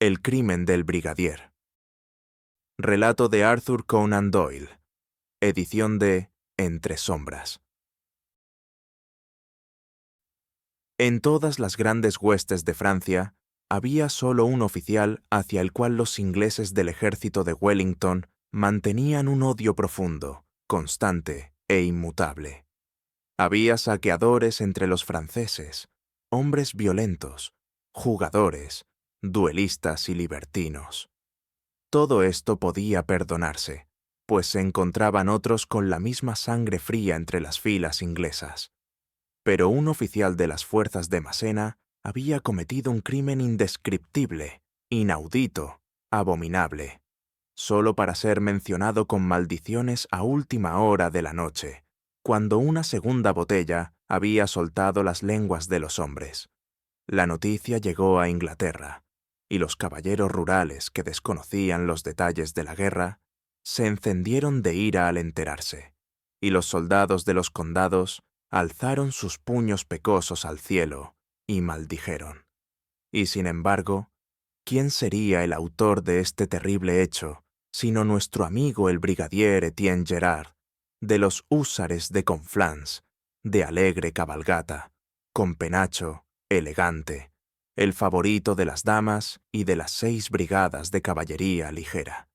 El crimen del brigadier. Relato de Arthur Conan Doyle. Edición de Entre Sombras. En todas las grandes huestes de Francia, había solo un oficial hacia el cual los ingleses del ejército de Wellington mantenían un odio profundo, constante e inmutable. Había saqueadores entre los franceses, hombres violentos, jugadores, duelistas y libertinos. Todo esto podía perdonarse, pues se encontraban otros con la misma sangre fría entre las filas inglesas. Pero un oficial de las fuerzas de Massena había cometido un crimen indescriptible, inaudito, abominable, solo para ser mencionado con maldiciones a última hora de la noche, cuando una segunda botella había soltado las lenguas de los hombres. La noticia llegó a Inglaterra, y los caballeros rurales que desconocían los detalles de la guerra se encendieron de ira al enterarse, y los soldados de los condados alzaron sus puños pecosos al cielo y maldijeron. Y sin embargo, ¿quién sería el autor de este terrible hecho sino nuestro amigo el brigadier Etienne Gerard, de los húsares de Conflans, de alegre cabalgata, con penacho, elegante, el favorito de las damas y de las 6 brigadas de caballería ligera?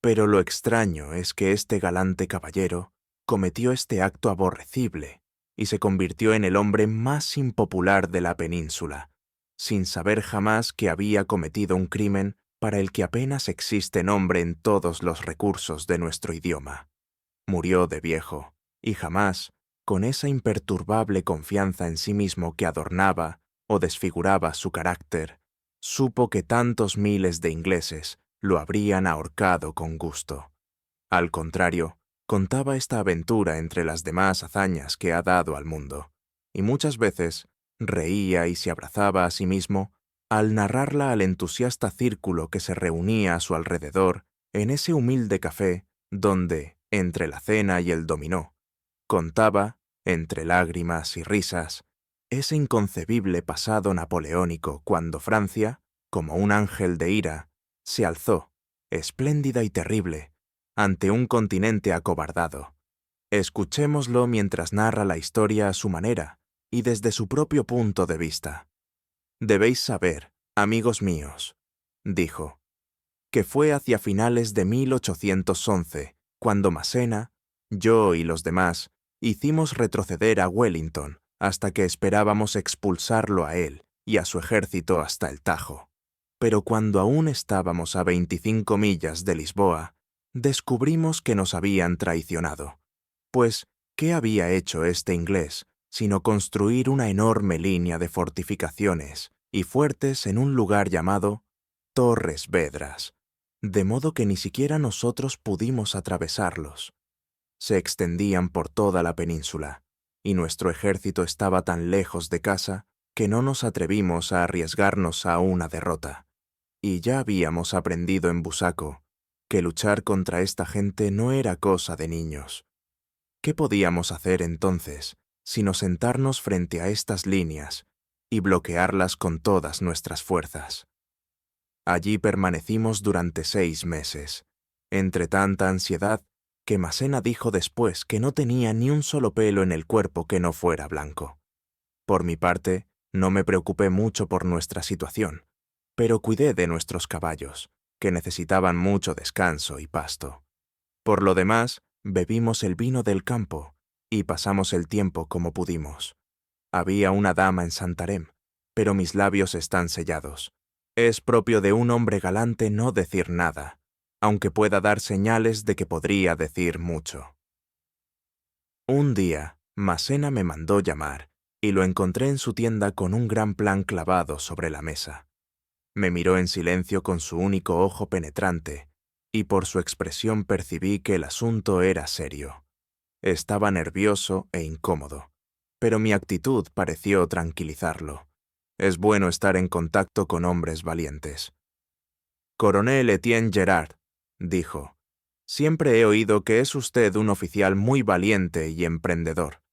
Pero lo extraño es que este galante caballero cometió este acto aborrecible y se convirtió en el hombre más impopular de la península, sin saber jamás que había cometido un crimen para el que apenas existe nombre en todos los recursos de nuestro idioma. Murió de viejo, y jamás, con esa imperturbable confianza en sí mismo que adornaba o desfiguraba su carácter, supo que tantos miles de ingleses lo habrían ahorcado con gusto. Al contrario, contaba esta aventura entre las demás hazañas que ha dado al mundo, y muchas veces reía y se abrazaba a sí mismo al narrarla al entusiasta círculo que se reunía a su alrededor en ese humilde café donde, entre la cena y el dominó, contaba, entre lágrimas y risas, ese inconcebible pasado napoleónico cuando Francia, como un ángel de ira, se alzó, espléndida y terrible, ante un continente acobardado. Escuchémoslo mientras narra la historia a su manera y desde su propio punto de vista. Debéis saber, amigos míos, dijo, que fue hacia finales de 1811 cuando Massena, yo y los demás, hicimos retroceder a Wellington hasta que esperábamos expulsarlo a él y a su ejército hasta el Tajo. Pero cuando aún estábamos a 25 millas de Lisboa, descubrimos que nos habían traicionado. Pues, ¿qué había hecho este inglés sino construir una enorme línea de fortificaciones y fuertes en un lugar llamado Torres Vedras, de modo que ni siquiera nosotros pudimos atravesarlos? Se extendían por toda la península, y nuestro ejército estaba tan lejos de casa que no nos atrevimos a arriesgarnos a una derrota. Y ya habíamos aprendido en Busaco que luchar contra esta gente no era cosa de niños. ¿Qué podíamos hacer entonces sino sentarnos frente a estas líneas y bloquearlas con todas nuestras fuerzas? Allí permanecimos durante 6 meses, entre tanta ansiedad que Massena dijo después que no tenía ni un solo pelo en el cuerpo que no fuera blanco. Por mi parte, no me preocupé mucho por nuestra situación, pero cuidé de nuestros caballos, que necesitaban mucho descanso y pasto. Por lo demás, bebimos el vino del campo y pasamos el tiempo como pudimos. Había una dama en Santarém, pero mis labios están sellados. Es propio de un hombre galante no decir nada, aunque pueda dar señales de que podría decir mucho. Un día, Massena me mandó llamar y lo encontré en su tienda con un gran plan clavado sobre la mesa. Me miró en silencio con su único ojo penetrante, y por su expresión percibí que el asunto era serio. Estaba nervioso e incómodo, pero mi actitud pareció tranquilizarlo. Es bueno estar en contacto con hombres valientes. «Coronel Etienne Gerard», dijo, «siempre he oído que es usted un oficial muy valiente y emprendedor.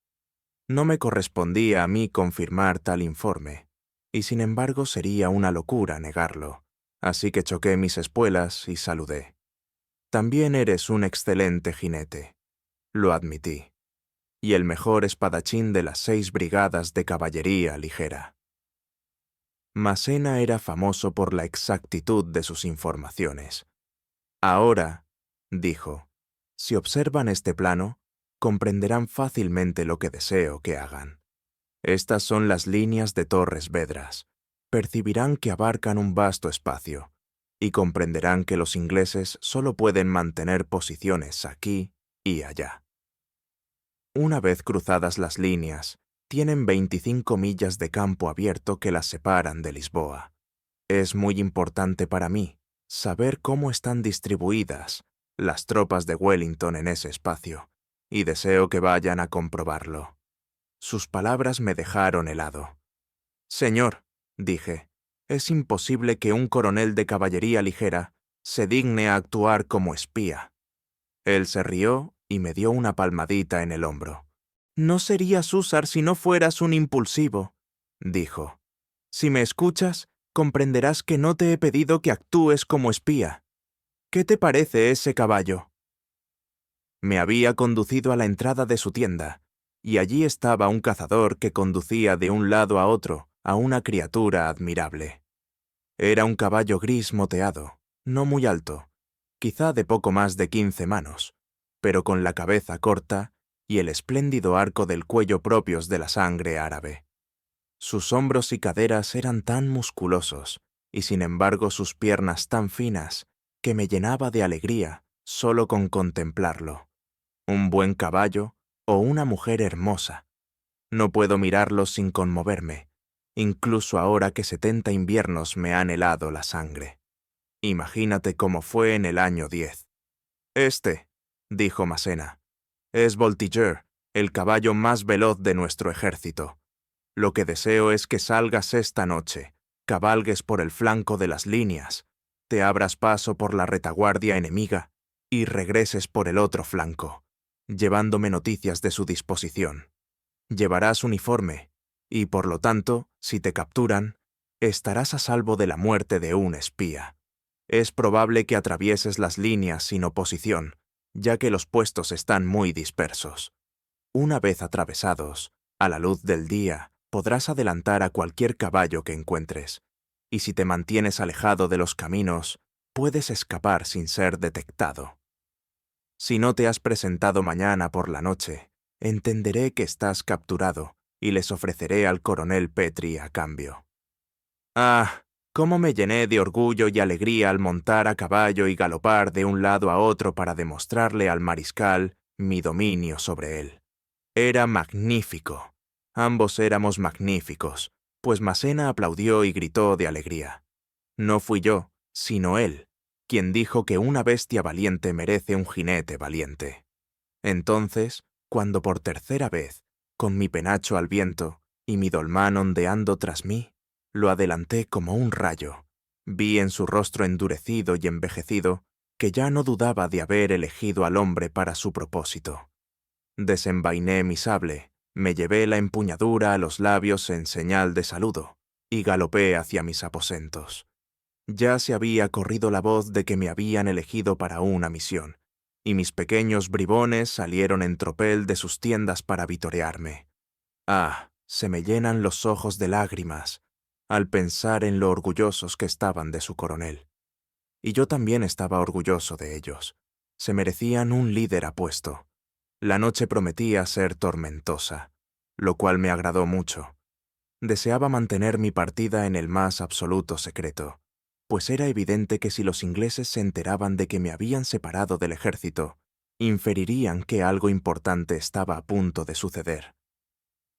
No me correspondía a mí confirmar tal informe, y sin embargo sería una locura negarlo, así que choqué mis espuelas y saludé. También eres un excelente jinete, lo admití, y el mejor espadachín de las 6 brigadas de caballería ligera. Massena era famoso por la exactitud de sus informaciones. Ahora, dijo, si observan este plano, comprenderán fácilmente lo que deseo que hagan. Estas son las líneas de Torres Vedras. Percibirán que abarcan un vasto espacio, y comprenderán que los ingleses solo pueden mantener posiciones aquí y allá. Una vez cruzadas las líneas, tienen 25 millas de campo abierto que las separan de Lisboa. Es muy importante para mí saber cómo están distribuidas las tropas de Wellington en ese espacio, y deseo que vayan a comprobarlo. Sus palabras me dejaron helado. Señor, dije, es imposible que un coronel de caballería ligera se digne a actuar como espía. Él se rió y me dio una palmadita en el hombro. No serías húsar si no fueras un impulsivo, dijo. Si me escuchas, comprenderás que no te he pedido que actúes como espía. ¿Qué te parece ese caballo? Me había conducido a la entrada de su tienda, y allí estaba un cazador que conducía de un lado a otro a una criatura admirable. Era un caballo gris moteado, no muy alto, quizá de poco más de 15 manos, pero con la cabeza corta y el espléndido arco del cuello propios de la sangre árabe. Sus hombros y caderas eran tan musculosos, y sin embargo sus piernas tan finas, que me llenaba de alegría solo con contemplarlo. Un buen caballo o una mujer hermosa. No puedo mirarlos sin conmoverme, incluso ahora que 70 inviernos me han helado la sangre. Imagínate cómo fue en el año 10. Dijo Massena, es Voltigeur, el caballo más veloz de nuestro ejército. Lo que deseo es que salgas esta noche, cabalgues por el flanco de las líneas, te abras paso por la retaguardia enemiga y regreses por el otro flanco, llevándome noticias de su disposición. Llevarás uniforme y, por lo tanto, si te capturan, estarás a salvo de la muerte de un espía. Es probable que atravieses las líneas sin oposición, ya que los puestos están muy dispersos. Una vez atravesados, a la luz del día, podrás adelantar a cualquier caballo que encuentres, y si te mantienes alejado de los caminos, puedes escapar sin ser detectado. Si no te has presentado mañana por la noche, entenderé que estás capturado y les ofreceré al coronel Petrie a cambio. Ah, cómo me llené de orgullo y alegría al montar a caballo y galopar de un lado a otro para demostrarle al mariscal mi dominio sobre él. Era magnífico. Ambos éramos magníficos, pues Massena aplaudió y gritó de alegría. No fui yo, sino él, quien dijo que una bestia valiente merece un jinete valiente. Entonces, cuando por tercera vez, con mi penacho al viento y mi dolmán ondeando tras mí, lo adelanté como un rayo, vi en su rostro endurecido y envejecido que ya no dudaba de haber elegido al hombre para su propósito. Desenvainé mi sable, me llevé la empuñadura a los labios en señal de saludo y galopé hacia mis aposentos. Ya se había corrido la voz de que me habían elegido para una misión, y mis pequeños bribones salieron en tropel de sus tiendas para vitorearme. Ah, se me llenan los ojos de lágrimas al pensar en lo orgullosos que estaban de su coronel. Y yo también estaba orgulloso de ellos. Se merecían un líder apuesto. La noche prometía ser tormentosa, lo cual me agradó mucho. Deseaba mantener mi partida en el más absoluto secreto, pues era evidente que si los ingleses se enteraban de que me habían separado del ejército, inferirían que algo importante estaba a punto de suceder.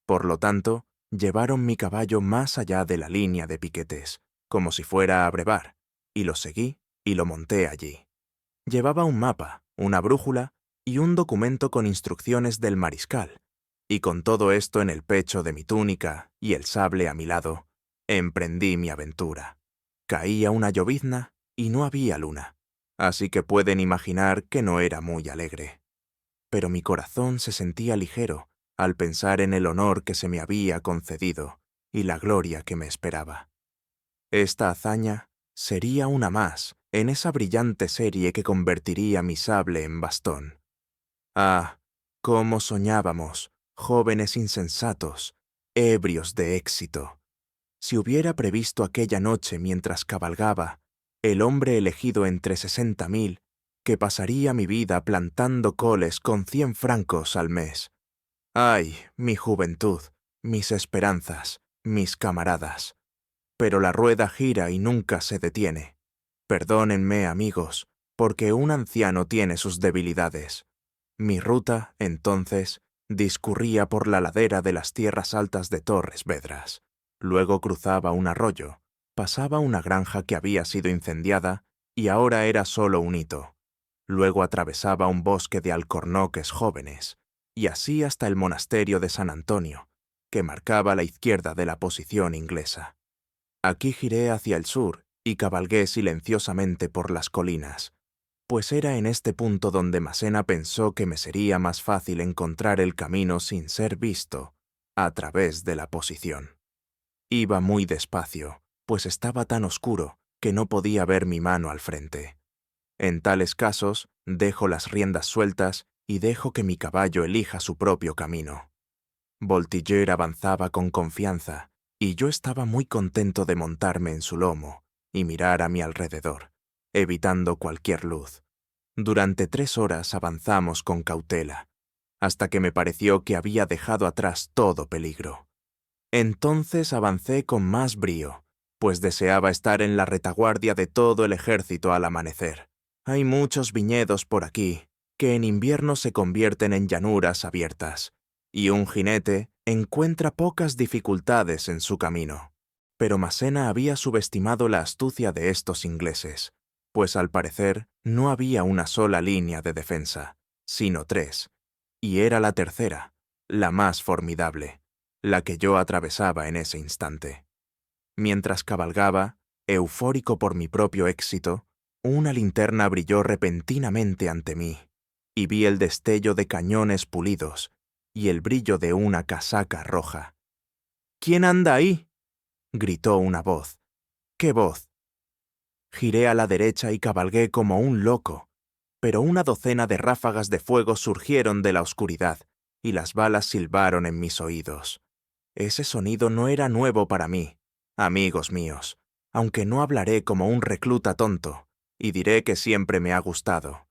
Por lo tanto, llevaron mi caballo más allá de la línea de piquetes, como si fuera a brevar, y lo seguí y lo monté allí. Llevaba un mapa, una brújula y un documento con instrucciones del mariscal, y con todo esto en el pecho de mi túnica y el sable a mi lado, emprendí mi aventura. Caía una llovizna y no había luna, así que pueden imaginar que no era muy alegre. Pero mi corazón se sentía ligero al pensar en el honor que se me había concedido y la gloria que me esperaba. Esta hazaña sería una más en esa brillante serie que convertiría mi sable en bastón. Ah, cómo soñábamos, jóvenes insensatos, ebrios de éxito. Si hubiera previsto aquella noche mientras cabalgaba, el hombre elegido entre 60.000, que pasaría mi vida plantando coles con 100 francos al mes. ¡Ay, mi juventud, mis esperanzas, mis camaradas! Pero la rueda gira y nunca se detiene. Perdónenme, amigos, porque un anciano tiene sus debilidades. Mi ruta, entonces, discurría por la ladera de las tierras altas de Torres Vedras. Luego cruzaba un arroyo, pasaba una granja que había sido incendiada y ahora era solo un hito. Luego atravesaba un bosque de alcornoques jóvenes, y así hasta el monasterio de San Antonio, que marcaba la izquierda de la posición inglesa. Aquí giré hacia el sur y cabalgué silenciosamente por las colinas, pues era en este punto donde Massena pensó que me sería más fácil encontrar el camino sin ser visto, a través de la posición. Iba muy despacio, pues estaba tan oscuro que no podía ver mi mano al frente. En tales casos, dejo las riendas sueltas y dejo que mi caballo elija su propio camino. Voltiger avanzaba con confianza, y yo estaba muy contento de montarme en su lomo y mirar a mi alrededor, evitando cualquier luz. Durante 3 horas avanzamos con cautela, hasta que me pareció que había dejado atrás todo peligro. Entonces avancé con más brío, pues deseaba estar en la retaguardia de todo el ejército al amanecer. Hay muchos viñedos por aquí, que en invierno se convierten en llanuras abiertas, y un jinete encuentra pocas dificultades en su camino. Pero Massena había subestimado la astucia de estos ingleses, pues al parecer no había una sola línea de defensa, sino 3, y era la tercera, la más formidable, la que yo atravesaba en ese instante. Mientras cabalgaba, eufórico por mi propio éxito, una linterna brilló repentinamente ante mí, y vi el destello de cañones pulidos y el brillo de una casaca roja. «¿Quién anda ahí?», gritó una voz. «¿Qué voz?». Giré a la derecha y cabalgué como un loco, pero una docena de ráfagas de fuego surgieron de la oscuridad y las balas silbaron en mis oídos. Ese sonido no era nuevo para mí, amigos míos, aunque no hablaré como un recluta tonto, y diré que siempre me ha gustado,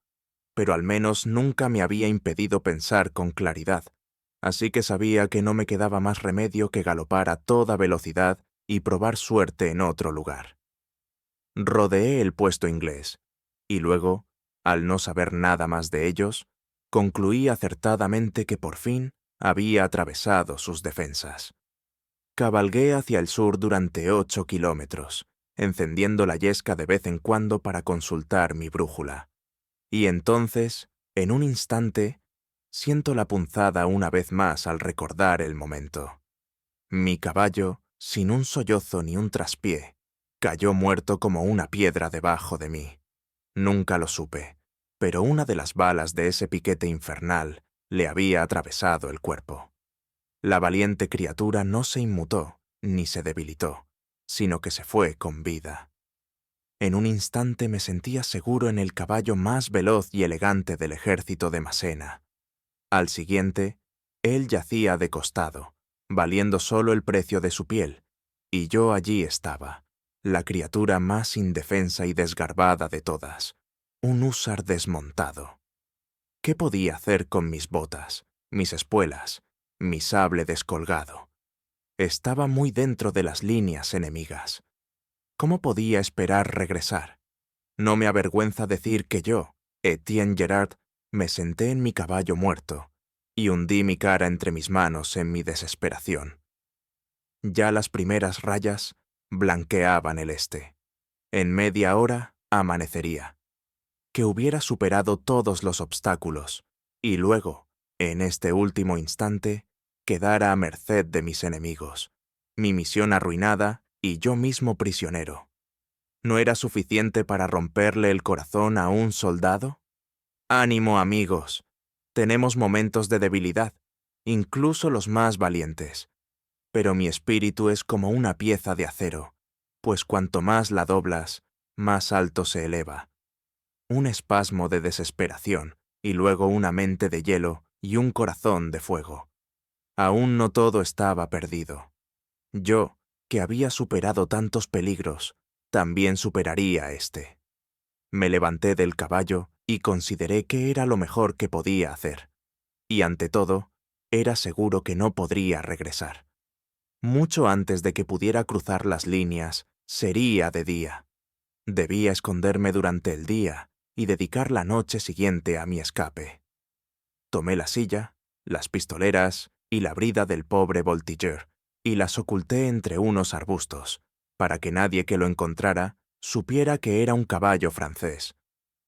pero al menos nunca me había impedido pensar con claridad, así que sabía que no me quedaba más remedio que galopar a toda velocidad y probar suerte en otro lugar. Rodeé el puesto inglés, y luego, al no saber nada más de ellos, concluí acertadamente que por fin había atravesado sus defensas. Cabalgué hacia el sur durante 8 kilómetros, encendiendo la yesca de vez en cuando para consultar mi brújula. Y entonces, en un instante, siento la punzada una vez más al recordar el momento. Mi caballo, sin un sollozo ni un traspié, cayó muerto como una piedra debajo de mí. Nunca lo supe, pero una de las balas de ese piquete infernal le había atravesado el cuerpo. La valiente criatura no se inmutó ni se debilitó, sino que se fue con vida. En un instante me sentía seguro en el caballo más veloz y elegante del ejército de Massena. Al siguiente, él yacía de costado, valiendo solo el precio de su piel, y yo allí estaba, la criatura más indefensa y desgarbada de todas, un húsar desmontado. ¿Qué podía hacer con mis botas, mis espuelas, mi sable descolgado? Estaba muy dentro de las líneas enemigas. ¿Cómo podía esperar regresar? No me avergüenza decir que yo, Etienne Gerard, me senté en mi caballo muerto y hundí mi cara entre mis manos en mi desesperación. Ya las primeras rayas blanqueaban el este. En media hora amanecería. Que hubiera superado todos los obstáculos y luego, en este último instante, quedara a merced de mis enemigos, mi misión arruinada y yo mismo prisionero. ¿No era suficiente para romperle el corazón a un soldado? Ánimo, amigos. Tenemos momentos de debilidad, incluso los más valientes. pero mi espíritu es como una pieza de acero, pues cuanto más la doblas, más alto se eleva. Un espasmo de desesperación, y luego una mente de hielo y un corazón de fuego. Aún no todo estaba perdido. Yo, que había superado tantos peligros, también superaría este. Me levanté del caballo y consideré que era lo mejor que podía hacer. Y ante todo, era seguro que no podría regresar. Mucho antes de que pudiera cruzar las líneas, sería de día. Debía esconderme durante el día y dedicar la noche siguiente a mi escape. Tomé la silla, las pistoleras y la brida del pobre Voltigeur y las oculté entre unos arbustos, para que nadie que lo encontrara supiera que era un caballo francés.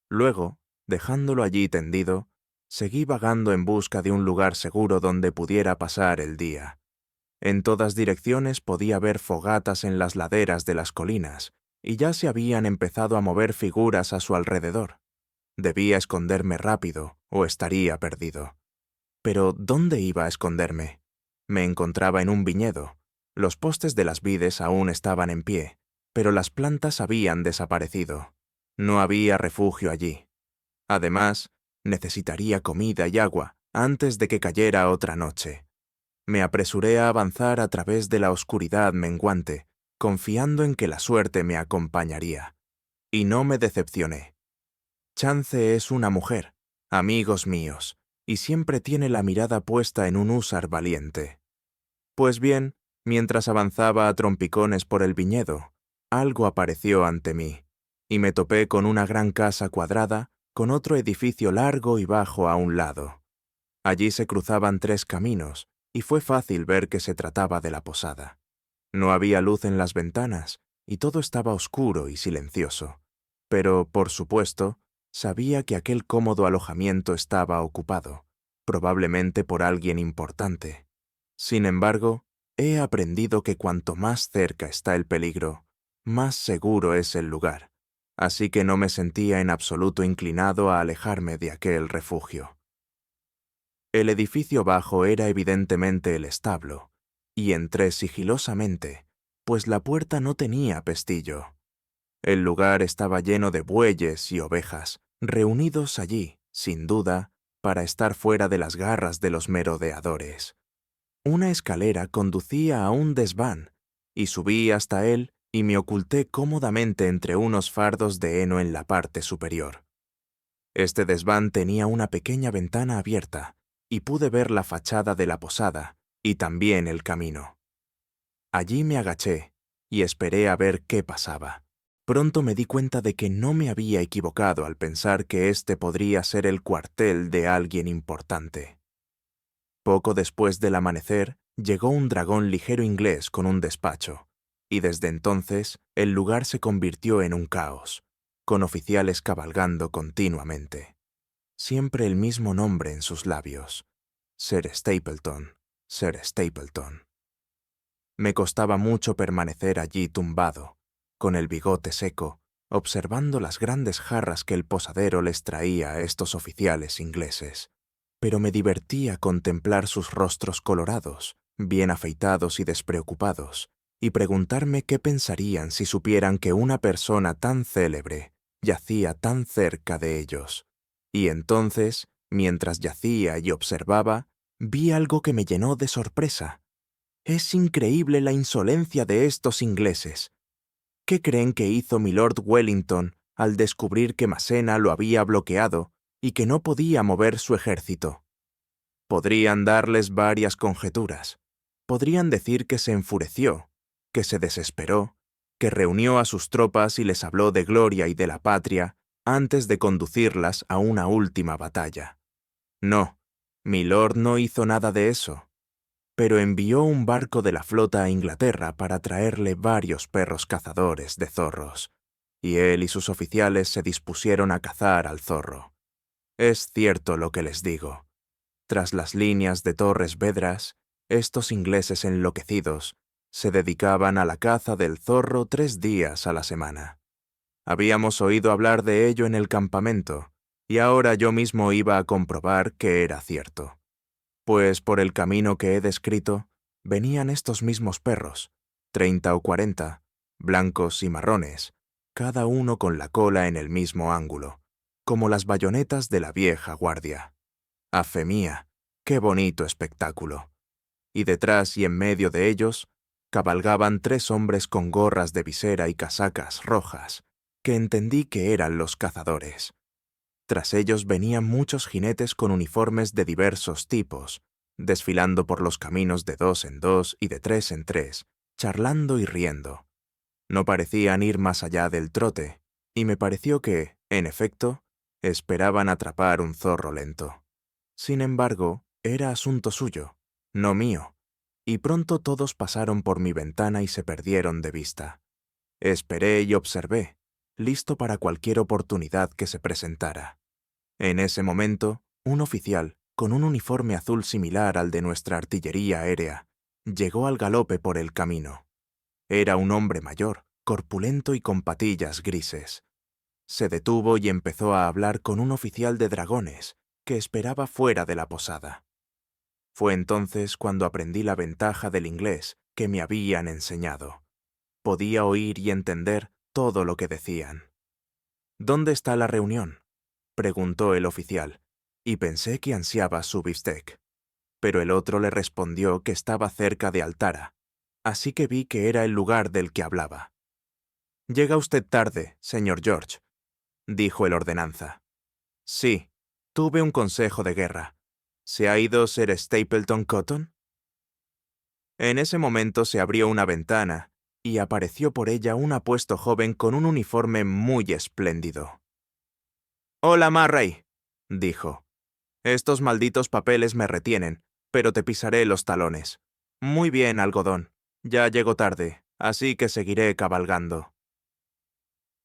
Luego, dejándolo allí tendido, seguí vagando en busca de un lugar seguro donde pudiera pasar el día. En todas direcciones podía ver fogatas en las laderas de las colinas, y ya se habían empezado a mover figuras a su alrededor. Debía esconderme rápido, o estaría perdido. Pero ¿dónde iba a esconderme? Me encontraba en un viñedo. Los postes de las vides aún estaban en pie, pero las plantas habían desaparecido. No había refugio allí. Además, necesitaría comida y agua antes de que cayera otra noche. Me apresuré a avanzar a través de la oscuridad menguante, confiando en que la suerte me acompañaría. Y no me decepcioné. Chance es una mujer, amigos míos, y siempre tiene la mirada puesta en un húsar valiente. Pues bien, mientras avanzaba a trompicones por el viñedo, algo apareció ante mí, y me topé con una gran casa cuadrada con otro edificio largo y bajo a un lado. Allí se cruzaban 3 caminos, y fue fácil ver que se trataba de la posada. No había luz en las ventanas, y todo estaba oscuro y silencioso. Pero, por supuesto, sabía que aquel cómodo alojamiento estaba ocupado, probablemente por alguien importante. Sin embargo, he aprendido que cuanto más cerca está el peligro, más seguro es el lugar, así que no me sentía en absoluto inclinado a alejarme de aquel refugio. El edificio bajo era evidentemente el establo, y entré sigilosamente, pues la puerta no tenía pestillo. El lugar estaba lleno de bueyes y ovejas, reunidos allí, sin duda, para estar fuera de las garras de los merodeadores. Una escalera conducía a un desván, y subí hasta él y me oculté cómodamente entre unos fardos de heno en la parte superior. Este desván tenía una pequeña ventana abierta, y pude ver la fachada de la posada, y también el camino. Allí me agaché, y esperé a ver qué pasaba. Pronto me di cuenta de que no me había equivocado al pensar que este podría ser el cuartel de alguien importante. Poco después del amanecer, llegó un dragón ligero inglés con un despacho, y desde entonces el lugar se convirtió en un caos, con oficiales cabalgando continuamente. Siempre el mismo nombre en sus labios: Sir Stapleton, Sir Stapleton. Me costaba mucho permanecer allí tumbado, con el bigote seco, observando las grandes jarras que el posadero les traía a estos oficiales ingleses. Pero me divertía contemplar sus rostros colorados, bien afeitados y despreocupados, y preguntarme qué pensarían si supieran que una persona tan célebre yacía tan cerca de ellos. Y entonces, mientras yacía y observaba, vi algo que me llenó de sorpresa. Es increíble la insolencia de estos ingleses. ¿Qué creen que hizo milord Wellington al descubrir que Massena lo había bloqueado y que no podía mover su ejército? Podrían darles varias conjeturas. Podrían decir que se enfureció, que se desesperó, que reunió a sus tropas y les habló de gloria y de la patria antes de conducirlas a una última batalla. No, milord no hizo nada de eso, pero envió un barco de la flota a Inglaterra para traerle varios perros cazadores de zorros, y él y sus oficiales se dispusieron a cazar al zorro. Es cierto lo que les digo. Tras las líneas de Torres Vedras, estos ingleses enloquecidos se dedicaban a la caza del zorro 3 días a la semana. Habíamos oído hablar de ello en el campamento, y ahora yo mismo iba a comprobar que era cierto. Pues por el camino que he descrito, venían estos mismos perros, 30 o 40, blancos y marrones, cada uno con la cola en el mismo ángulo, como las bayonetas de la vieja guardia. ¡A fe mía! ¡Qué bonito espectáculo! Y detrás y en medio de ellos cabalgaban 3 hombres con gorras de visera y casacas rojas, que entendí que eran los cazadores. Tras ellos venían muchos jinetes con uniformes de diversos tipos, desfilando por los caminos de 2 en 2 y de 3 en 3, charlando y riendo. No parecían ir más allá del trote, y me pareció que, en efecto, esperaban atrapar un zorro lento. Sin embargo, era asunto suyo, no mío, y pronto todos pasaron por mi ventana y se perdieron de vista. Esperé y observé, listo para cualquier oportunidad que se presentara. En ese momento, un oficial, con un uniforme azul similar al de nuestra artillería aérea, llegó al galope por el camino. Era un hombre mayor, corpulento y con patillas grises. Se detuvo y empezó a hablar con un oficial de dragones que esperaba fuera de la posada. Fue entonces cuando aprendí la ventaja del inglés que me habían enseñado. Podía oír y entender todo lo que decían. «¿Dónde está la reunión?», preguntó el oficial, y pensé que ansiaba su bistec. Pero el otro le respondió que estaba cerca de Altara, así que vi que era el lugar del que hablaba. «Llega usted tarde, señor George», dijo el ordenanza. «Sí, tuve un consejo de guerra. ¿Se ha ido Sir Stapleton Cotton?». En ese momento se abrió una ventana y apareció por ella un apuesto joven con un uniforme muy espléndido. «Hola, Murray», dijo. «Estos malditos papeles me retienen, pero te pisaré los talones. Muy bien, algodón. Ya llego tarde, así que seguiré cabalgando».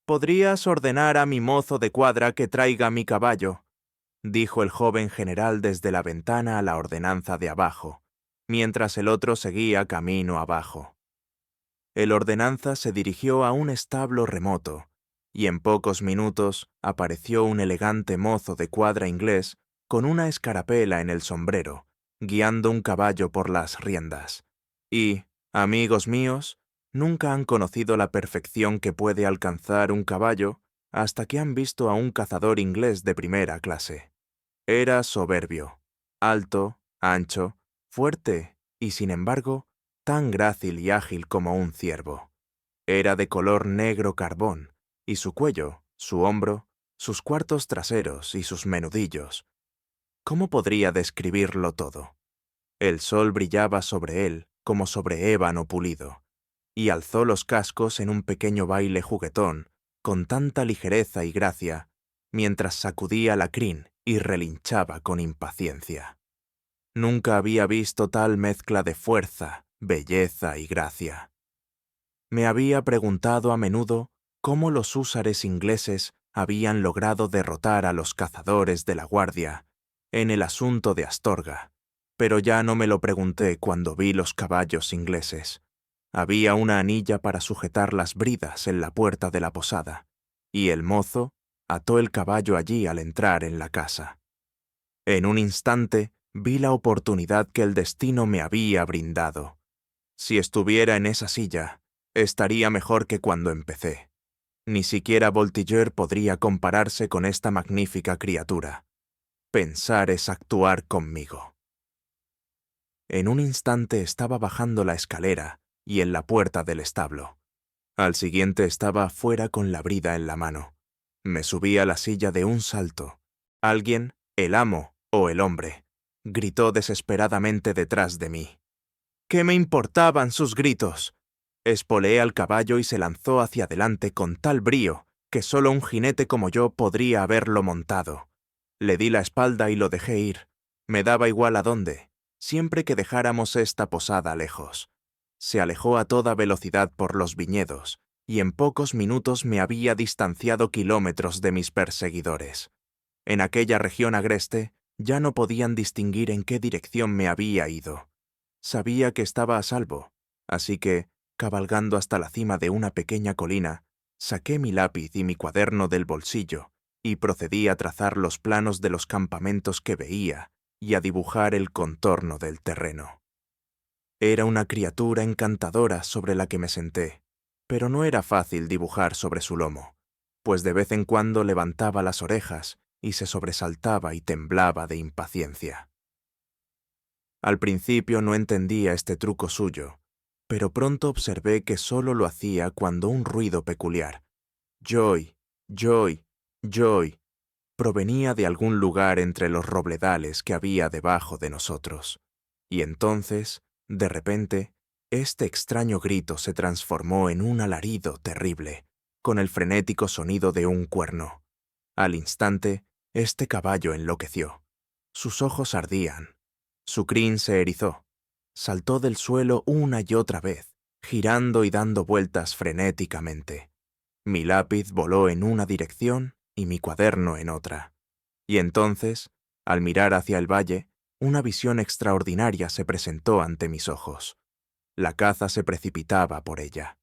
«¿Podrías ordenar a mi mozo de cuadra que traiga mi caballo?», dijo el joven general desde la ventana a la ordenanza de abajo, mientras el otro seguía camino abajo. El ordenanza se dirigió a un establo remoto, y en pocos minutos apareció un elegante mozo de cuadra inglés con una escarapela en el sombrero, guiando un caballo por las riendas. Y, amigos míos, nunca han conocido la perfección que puede alcanzar un caballo hasta que han visto a un cazador inglés de primera clase. Era soberbio, alto, ancho, fuerte y, sin embargo, tan grácil y ágil como un ciervo. Era de color negro carbón, y su cuello, su hombro, sus cuartos traseros y sus menudillos. ¿Cómo podría describirlo todo? El sol brillaba sobre él como sobre ébano pulido, y alzó los cascos en un pequeño baile juguetón, con tanta ligereza y gracia, mientras sacudía la crin y relinchaba con impaciencia. Nunca había visto tal mezcla de fuerza, belleza y gracia. Me había preguntado a menudo cómo los húsares ingleses habían logrado derrotar a los cazadores de la Guardia en el asunto de Astorga, pero ya no me lo pregunté cuando vi los caballos ingleses. Había una anilla para sujetar las bridas en la puerta de la posada, y el mozo ató el caballo allí al entrar en la casa. En un instante vi la oportunidad que el destino me había brindado. Si estuviera en esa silla, estaría mejor que cuando empecé. Ni siquiera Voltigeur podría compararse con esta magnífica criatura. Pensar es actuar conmigo. En un instante estaba bajando la escalera y en la puerta del establo. Al siguiente estaba fuera con la brida en la mano. Me subí a la silla de un salto. Alguien, el amo o el hombre, gritó desesperadamente detrás de mí. ¿Qué me importaban sus gritos? Espoleé al caballo y se lanzó hacia adelante con tal brío que solo un jinete como yo podría haberlo montado. Le di la espalda y lo dejé ir. Me daba igual a dónde, siempre que dejáramos esta posada lejos. Se alejó a toda velocidad por los viñedos, y en pocos minutos me había distanciado kilómetros de mis perseguidores. En aquella región agreste ya no podían distinguir en qué dirección me había ido. Sabía que estaba a salvo, así que, cabalgando hasta la cima de una pequeña colina, saqué mi lápiz y mi cuaderno del bolsillo y procedí a trazar los planos de los campamentos que veía y a dibujar el contorno del terreno. Era una criatura encantadora sobre la que me senté, pero no era fácil dibujar sobre su lomo, pues de vez en cuando levantaba las orejas y se sobresaltaba y temblaba de impaciencia. Al principio no entendía este truco suyo, pero pronto observé que solo lo hacía cuando un ruido peculiar, joy, joy, joy, provenía de algún lugar entre los robledales que había debajo de nosotros. Y entonces, de repente, este extraño grito se transformó en un alarido terrible, con el frenético sonido de un cuerno. Al instante, este caballo enloqueció. Sus ojos ardían. Su crin se erizó. Saltó del suelo una y otra vez, girando y dando vueltas frenéticamente. Mi lápiz voló en una dirección y mi cuaderno en otra. Y entonces, al mirar hacia el valle, una visión extraordinaria se presentó ante mis ojos. La caza se precipitaba por ella.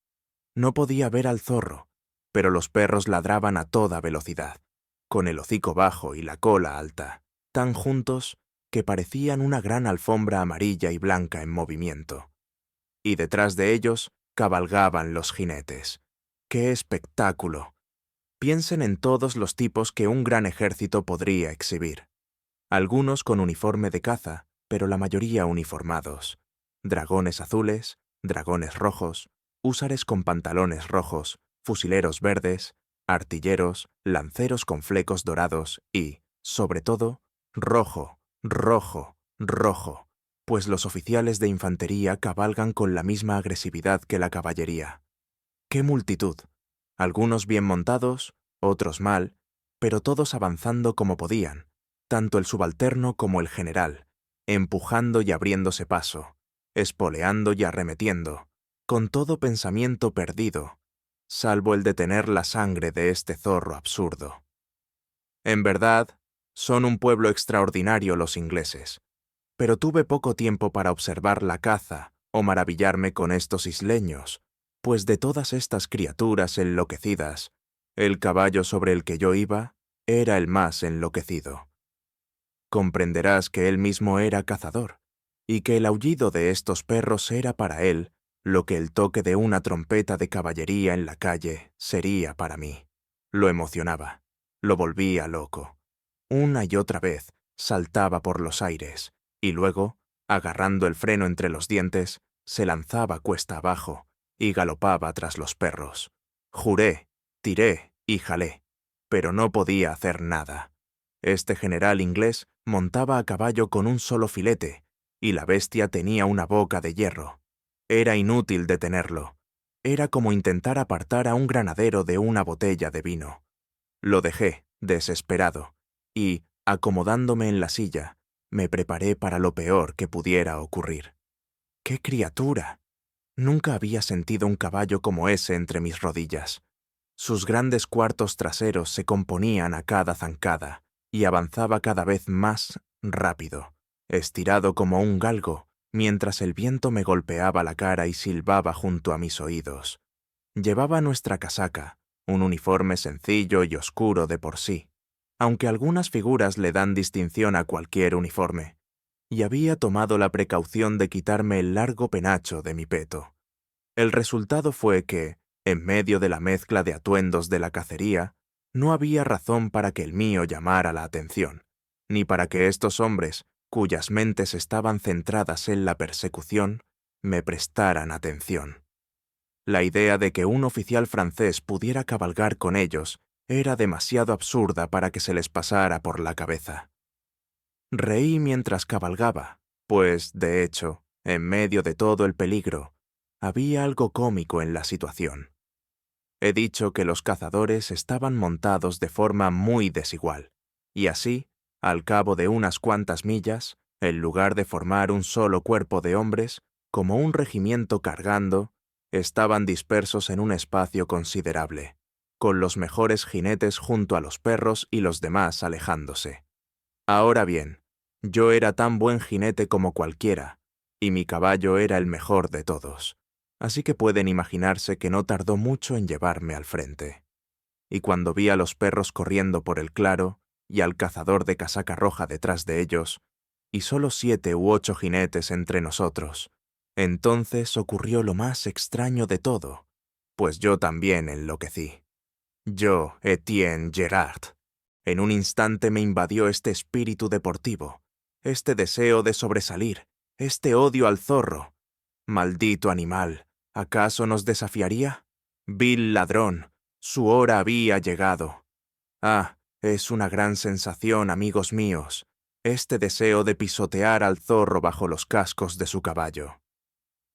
No podía ver al zorro, pero los perros ladraban a toda velocidad, con el hocico bajo y la cola alta, tan juntos que parecían una gran alfombra amarilla y blanca en movimiento. Y detrás de ellos cabalgaban los jinetes. ¡Qué espectáculo! Piensen en todos los tipos que un gran ejército podría exhibir. Algunos con uniforme de caza, pero la mayoría uniformados. Dragones azules, dragones rojos, húsares con pantalones rojos, fusileros verdes, artilleros, lanceros con flecos dorados y, sobre todo, rojo, rojo, rojo, pues los oficiales de infantería cabalgan con la misma agresividad que la caballería. ¡Qué multitud! Algunos bien montados, otros mal, pero todos avanzando como podían, tanto el subalterno como el general, empujando y abriéndose paso, espoleando y arremetiendo, con todo pensamiento perdido, salvo el de tener la sangre de este zorro absurdo. En verdad, son un pueblo extraordinario los ingleses, pero tuve poco tiempo para observar la caza o maravillarme con estos isleños, pues de todas estas criaturas enloquecidas, el caballo sobre el que yo iba era el más enloquecido. Comprenderás que él mismo era cazador, y que el aullido de estos perros era para él lo que el toque de una trompeta de caballería en la calle sería para mí. Lo emocionaba, lo volvía loco. Una y otra vez saltaba por los aires, y luego, agarrando el freno entre los dientes, se lanzaba cuesta abajo y galopaba tras los perros. Juré, tiré y jalé, pero no podía hacer nada. Este general inglés montaba a caballo con un solo filete, y la bestia tenía una boca de hierro. Era inútil detenerlo. Era como intentar apartar a un granadero de una botella de vino. Lo dejé, desesperado, y, acomodándome en la silla, me preparé para lo peor que pudiera ocurrir. ¡Qué criatura! Nunca había sentido un caballo como ese entre mis rodillas. Sus grandes cuartos traseros se componían a cada zancada, y avanzaba cada vez más rápido, estirado como un galgo, mientras el viento me golpeaba la cara y silbaba junto a mis oídos. Llevaba nuestra casaca, un uniforme sencillo y oscuro de por sí, aunque algunas figuras le dan distinción a cualquier uniforme, y había tomado la precaución de quitarme el largo penacho de mi peto. El resultado fue que, en medio de la mezcla de atuendos de la cacería, no había razón para que el mío llamara la atención, ni para que estos hombres, cuyas mentes estaban centradas en la persecución, me prestaran atención. La idea de que un oficial francés pudiera cabalgar con ellos era demasiado absurda para que se les pasara por la cabeza. Reí mientras cabalgaba, pues, de hecho, en medio de todo el peligro, había algo cómico en la situación. He dicho que los cazadores estaban montados de forma muy desigual, y así, al cabo de unas cuantas millas, en lugar de formar un solo cuerpo de hombres, como un regimiento cargando, estaban dispersos en un espacio considerable, con los mejores jinetes junto a los perros y los demás alejándose. Ahora bien, yo era tan buen jinete como cualquiera, y mi caballo era el mejor de todos. Así que pueden imaginarse que no tardó mucho en llevarme al frente. Y cuando vi a los perros corriendo por el claro y al cazador de casaca roja detrás de ellos, y solo 7 u 8 jinetes entre nosotros, Entonces ocurrió lo más extraño de todo, pues yo también enloquecí. Yo, Etienne Gerard. En un instante me invadió este espíritu deportivo, este deseo de sobresalir, este odio al zorro. Maldito animal, ¿acaso nos desafiaría? Vil ladrón, su hora había llegado. Ah, es una gran sensación, amigos míos, este deseo de pisotear al zorro bajo los cascos de su caballo.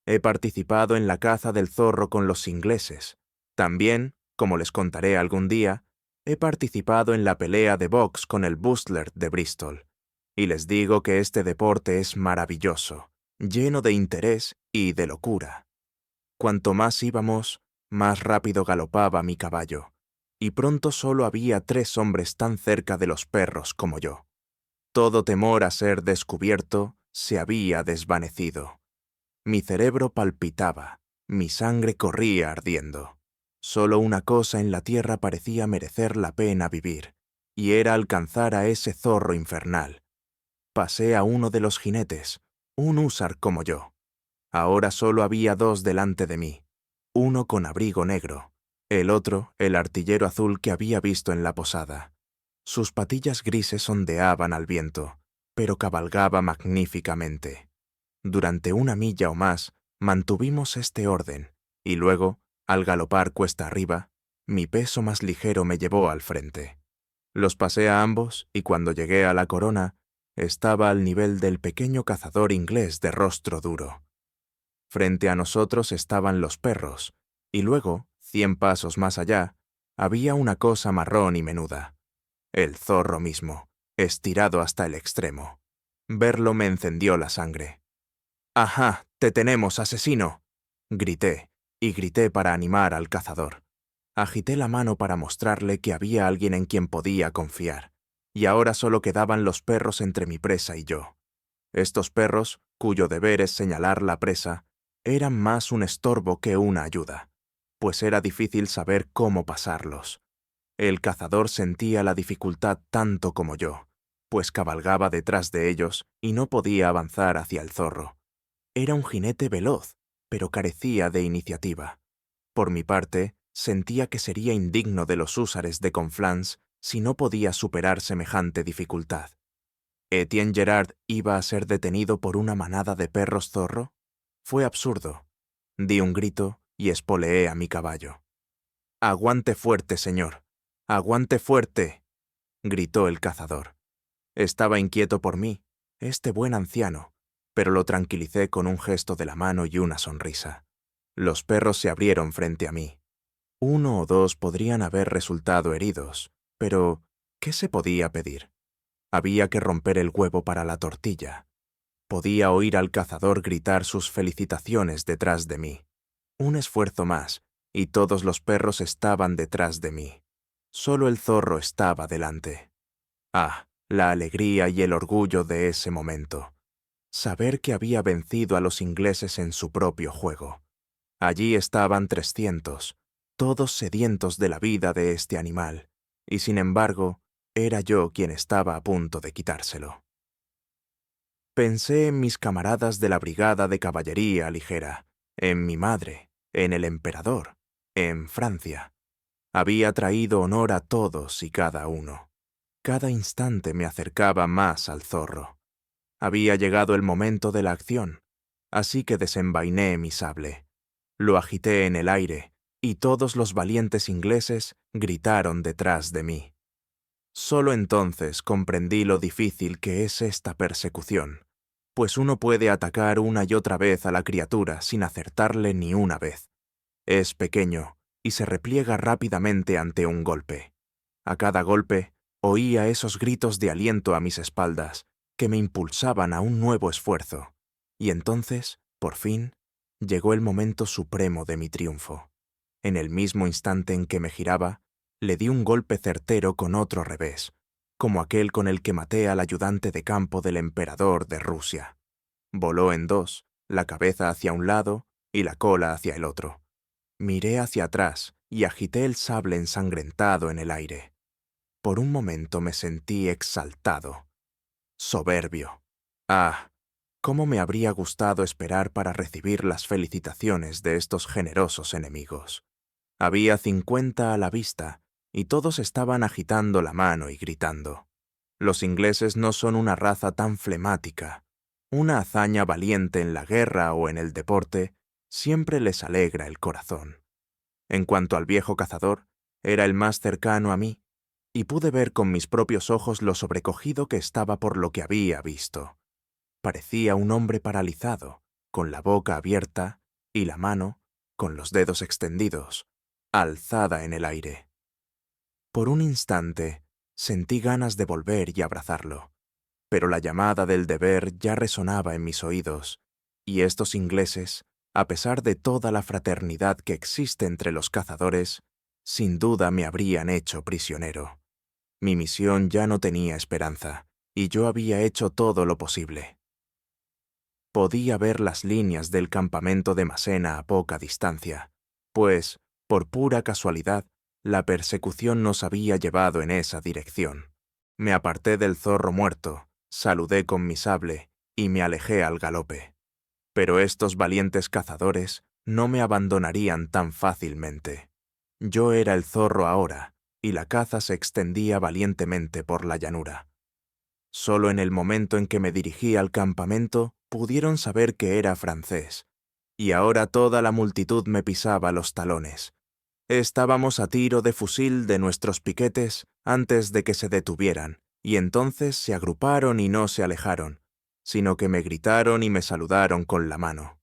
He participado en la caza del zorro con los ingleses. También, como les contaré algún día, he participado en la pelea de box con el Bustler de Bristol. Y les digo que este deporte es maravilloso, lleno de interés y de locura. Cuanto más íbamos, más rápido galopaba mi caballo, y pronto solo había 3 hombres tan cerca de los perros como yo. Todo temor a ser descubierto se había desvanecido. Mi cerebro palpitaba, mi sangre corría ardiendo. Solo una cosa en la tierra parecía merecer la pena vivir, y era alcanzar a ese zorro infernal. Pasé a uno de los jinetes, un húsar como yo. Ahora solo había 2 delante de mí, uno con abrigo negro, el otro el artillero azul que había visto en la posada. Sus patillas grises ondeaban al viento, pero cabalgaba magníficamente. Durante 1 milla o más mantuvimos este orden, y luego, al galopar cuesta arriba, mi peso más ligero me llevó al frente. Los pasé a ambos y cuando llegué a la corona, estaba al nivel del pequeño cazador inglés de rostro duro. Frente a nosotros estaban los perros, y luego, 100 pasos más allá, había una cosa marrón y menuda. El zorro mismo, estirado hasta el extremo. Verlo me encendió la sangre. «¡Ajá! ¡Te tenemos, asesino!», grité, y grité para animar al cazador. Agité la mano para mostrarle que había alguien en quien podía confiar, y ahora solo quedaban los perros entre mi presa y yo. Estos perros, cuyo deber es señalar la presa, eran más un estorbo que una ayuda, pues era difícil saber cómo pasarlos. El cazador sentía la dificultad tanto como yo, pues cabalgaba detrás de ellos y no podía avanzar hacia el zorro. Era un jinete veloz, pero carecía de iniciativa. Por mi parte, sentía que sería indigno de los húsares de Conflans si no podía superar semejante dificultad. ¿Etienne Gerard iba a ser detenido por una manada de perros zorro? Fue absurdo. Di un grito y espoleé a mi caballo. «¡Aguante fuerte, señor! ¡Aguante fuerte!», gritó el cazador. Estaba inquieto por mí, este buen anciano, pero lo tranquilicé con un gesto de la mano y una sonrisa. Los perros se abrieron frente a mí. 1 o 2 podrían haber resultado heridos, pero ¿qué se podía pedir? Había que romper el huevo para la tortilla. Podía oír al cazador gritar sus felicitaciones detrás de mí. Un esfuerzo más, y todos los perros estaban detrás de mí. Solo el zorro estaba delante. Ah, la alegría y el orgullo de ese momento. Saber que había vencido a los ingleses en su propio juego. Allí estaban 300, todos sedientos de la vida de este animal, y sin embargo, era yo quien estaba a punto de quitárselo. Pensé en mis camaradas de la brigada de caballería ligera, en mi madre, en el emperador, en Francia. Había traído honor a todos y cada uno. Cada instante me acercaba más al zorro. Había llegado el momento de la acción, así que desenvainé mi sable. Lo agité en el aire, y todos los valientes ingleses gritaron detrás de mí. Solo entonces comprendí lo difícil que es esta persecución, pues uno puede atacar una y otra vez a la criatura sin acertarle ni una vez. Es pequeño y se repliega rápidamente ante un golpe. A cada golpe, oía esos gritos de aliento a mis espaldas que me impulsaban a un nuevo esfuerzo. Y entonces, por fin, llegó el momento supremo de mi triunfo. En el mismo instante en que me giraba, le di un golpe certero con otro revés, como aquel con el que maté al ayudante de campo del emperador de Rusia. Voló en 2, la cabeza hacia un lado y la cola hacia el otro. Miré hacia atrás y agité el sable ensangrentado en el aire. Por un momento me sentí exaltado, soberbio. Ah, ¿Cómo me habría gustado esperar para recibir las felicitaciones de estos generosos enemigos? Había 50 a la vista, y todos estaban agitando la mano y gritando. Los ingleses no son una raza tan flemática. Una hazaña valiente en la guerra o en el deporte siempre les alegra el corazón. En cuanto al viejo cazador, era el más cercano a mí, y pude ver con mis propios ojos lo sobrecogido que estaba por lo que había visto. Parecía un hombre paralizado, con la boca abierta y la mano, con los dedos extendidos, alzada en el aire. Por un instante, sentí ganas de volver y abrazarlo, pero la llamada del deber ya resonaba en mis oídos, y estos ingleses, a pesar de toda la fraternidad que existe entre los cazadores, sin duda me habrían hecho prisionero. Mi misión ya no tenía esperanza, y yo había hecho todo lo posible. Podía ver las líneas del campamento de Massena a poca distancia, pues, por pura casualidad, la persecución nos había llevado en esa dirección. Me aparté del zorro muerto, saludé con mi sable y me alejé al galope. Pero estos valientes cazadores no me abandonarían tan fácilmente. Yo era el zorro ahora, y la caza se extendía valientemente por la llanura. Solo en el momento en que me dirigí al campamento pudieron saber que era francés, y ahora toda la multitud me pisaba los talones. Estábamos a tiro de fusil de nuestros piquetes antes de que se detuvieran, y entonces se agruparon y no se alejaron, sino que me gritaron y me saludaron con la mano.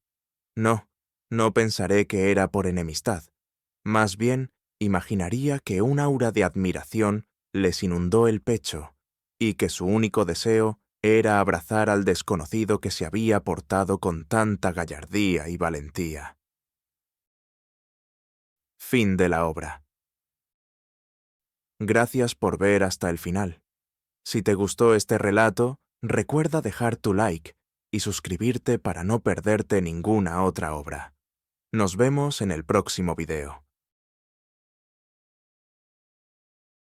No pensaré que era por enemistad. Más bien, imaginaría que un aura de admiración les inundó el pecho, y que su único deseo era abrazar al desconocido que se había portado con tanta gallardía y valentía. Fin de la obra. Gracias por ver hasta el final. Si te gustó este relato, recuerda dejar tu like y suscribirte para no perderte ninguna otra obra. Nos vemos en el próximo video.